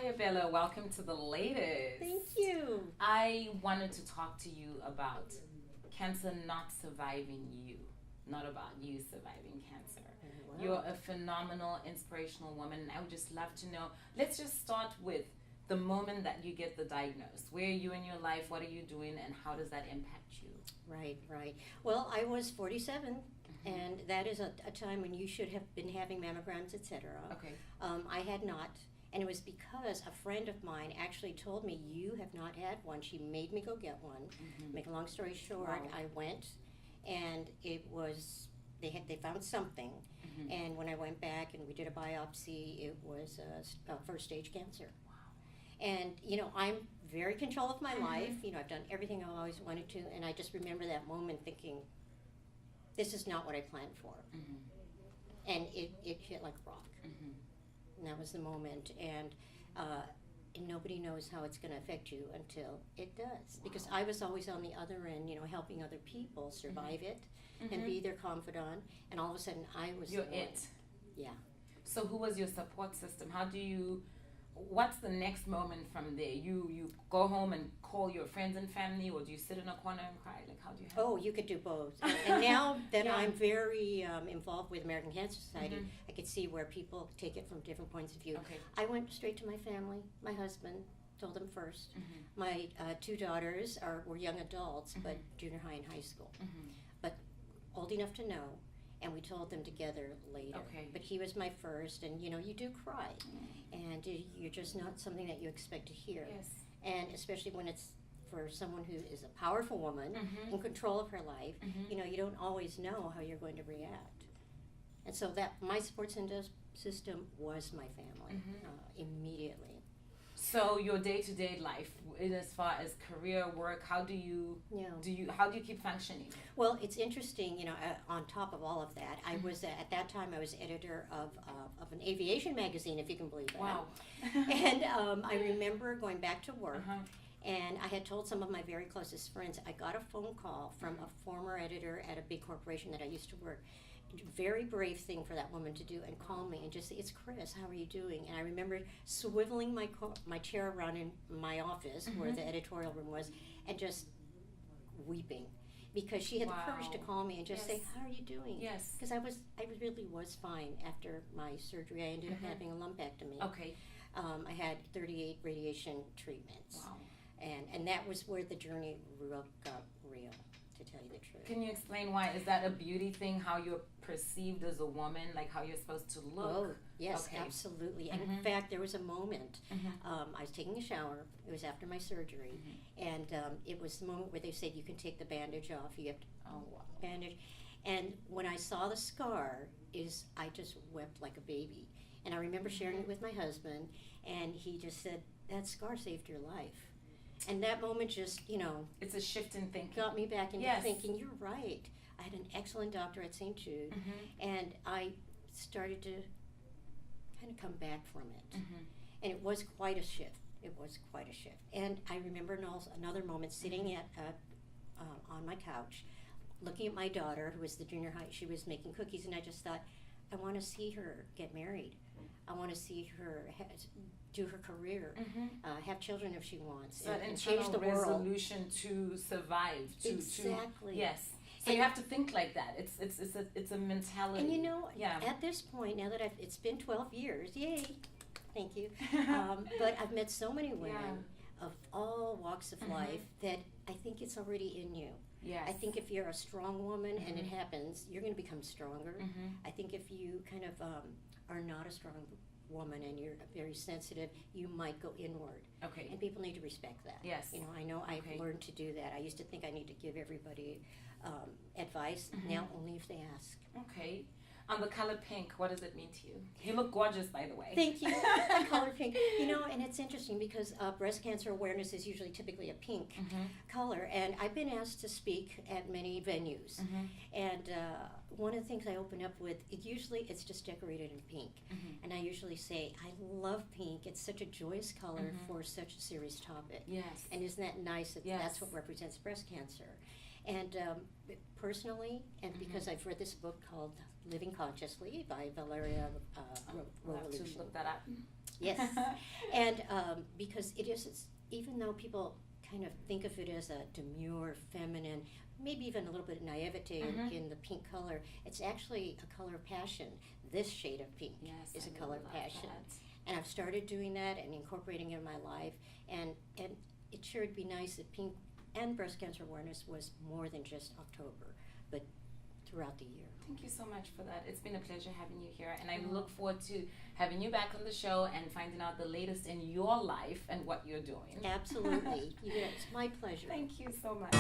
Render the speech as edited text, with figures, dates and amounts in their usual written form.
Abella. Welcome to the latest. Thank you. I wanted to talk to you about cancer not surviving you, not about you surviving cancer. Wow. You're a phenomenal, inspirational woman, and I would just love to know. Let's just start with the moment that you get the diagnosis. Where are you in your life? What are you doing? And how does that impact you? Right. Well, I was 47, and that is a time when you should have been having mammograms, etc. Okay. I had not. And it was because a friend of mine actually told me, you have not had one. She made me go get one. Make a long story short, Wow. I went, and it was, they found something. And when I went back and we did a biopsy, it was a first stage cancer. Wow. And, I'm very control of my life. I've done everything I always wanted to. And I just remember that moment thinking, this is not what I planned for. And it hit like a rock. And that was the moment. And nobody knows how it's going to affect you until it does. Because I was always on the other end, helping other people survive it and be their confidant. And all of a sudden, I was You're the one. it. Yeah. So who was your support system? What's the next moment from there? You go home and call your friends and family, or do you sit in a corner and cry? Like, how do you handle Oh, you could do both. And now that Yeah. I'm very involved with American Cancer Society, I could see where people take it from different points of view. Okay. I went straight to my family, my husband, told them first. My two daughters were young adults, but junior high and high school. But old enough to know, and we told them together later. Okay. But he was my first, and you do cry. And you're just not something that you expect to hear. Yes. And especially when it's for someone who is a powerful woman in control of her life, you don't always know how you're going to react. And so that my support system was my family immediately. So your day-to-day life, as far as career, work, how do you keep functioning? Well, it's interesting, on top of all of that, I was, at that time, I was editor of an aviation magazine, if you can believe that. Wow. And I remember going back to work, and I had told some of my very closest friends, I got a phone call from a former editor at a big corporation that I used to work. Very brave thing for that woman to do, and call me and just say, it's Chris, how are you doing? And I remember swiveling my chair around in my office where the editorial room was, and just weeping, because she had the courage to call me and just say, how are you doing? Yes. Because I really was fine after my surgery. I ended up having a lumpectomy. Okay. I had 38 radiation treatments. Wow. And that was where the journey got real, to tell you the truth. Can you explain why? Is that a beauty thing, how you're perceived as a woman, like how you're supposed to look? Oh, yes, Okay. absolutely. And in fact, there was a moment, I was taking a shower, it was after my surgery, and it was the moment where they said, you can take the bandage off, you have to bandage. And when I saw the scar, I just wept like a baby. And I remember sharing it with my husband, and he just said, that scar saved your life. And that moment just, It's a shift in thinking. got me back into Yes. thinking, you're right. I had an excellent doctor at St. Jude, and I started to kind of come back from it. And it was quite a shift. And I remember another moment sitting on my couch, looking at my daughter, who was the junior high. She was making cookies, and I just thought, I want to see her get married. I want to see her do her career, have children if she wants, So and change the world. resolution to survive. Exactly. Yes. So you have to think like that. It's a mentality. And yeah. at this point, now that it's been 12 years, yay, thank you. But I've met so many women of all walks of life that I think it's already in you. Yes. I think if you're a strong woman and it happens, you're going to become stronger. I think if you kind of are not a strong woman and you're very sensitive, you might go inward. Okay. And people need to respect that. Yes. I know I've learned to do that. I used to think I need to give everybody advice. Now only if they ask. Okay. The color pink, what does it mean to you? You look gorgeous, by the way. Thank you. Color pink. And it's interesting because breast cancer awareness is usually typically a pink color. And I've been asked to speak at many venues. And one of the things I open up with, it's just decorated in pink. And I usually say, I love pink. It's such a joyous color for such a serious topic. Yes. And isn't that nice that Yes. that's what represents breast cancer? And personally, and because I've read this book called Living Consciously by Valeria We'll have to look that up. Yes. And because it's, even though people kind of think of it as a demure, feminine, maybe even a little bit of naivete in the pink color, it's actually a color of passion. This shade of pink is a color of passion. And I've started doing that and incorporating it in my life. And it sure would be nice that pink and breast cancer awareness was more than just October, but throughout the year. Thank you so much for that. It's been a pleasure having you here, and I look forward to having you back on the show and finding out the latest in your life and what you're doing. Absolutely. It's my pleasure. Thank you so much.